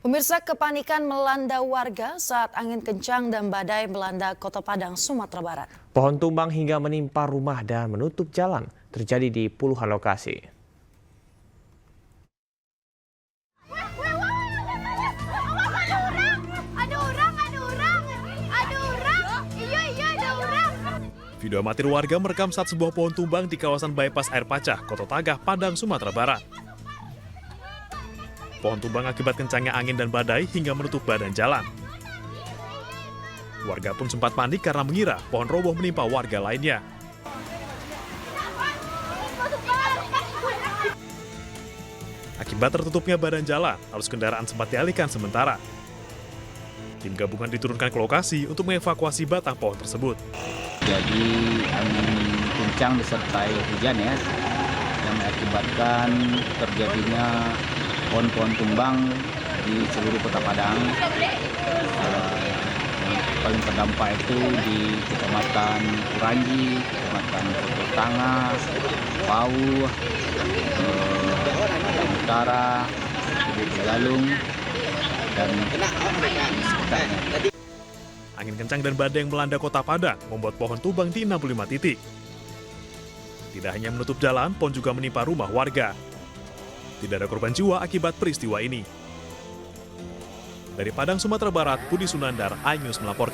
Pemirsa, kepanikan melanda warga saat angin kencang dan badai melanda Kota Padang, Sumatera Barat. Pohon tumbang hingga menimpa rumah dan menutup jalan terjadi di puluhan lokasi. Video amatir warga merekam saat sebuah pohon tumbang di kawasan bypass Air Pacah, Kota Tagah, Padang, Sumatera Barat. Pohon tumbang akibat kencangnya angin dan badai hingga menutup badan jalan. Warga pun sempat panik karena mengira pohon roboh menimpa warga lainnya. Akibat tertutupnya badan jalan, arus kendaraan sempat dialihkan sementara. Tim gabungan diturunkan ke lokasi untuk mengevakuasi batang pohon tersebut. Jadi angin kencang disertai hujan ya, yang mengakibatkan terjadinya pohon-pohon tumbang di seluruh Kota Padang. Yang paling terdampak itu di Kecamatan Kuranji, Kecamatan Kota Tangah, Pau, Utara, Galung, dan sekitarnya. Angin kencang dan badai yang melanda Kota Padang membuat pohon tumbang di 65 titik. Tidak hanya menutup jalan, pohon juga menimpa rumah warga. Tidak ada korban jiwa akibat peristiwa ini. Dari Padang, Sumatera Barat, Budi Sunandar, iNews melaporkan.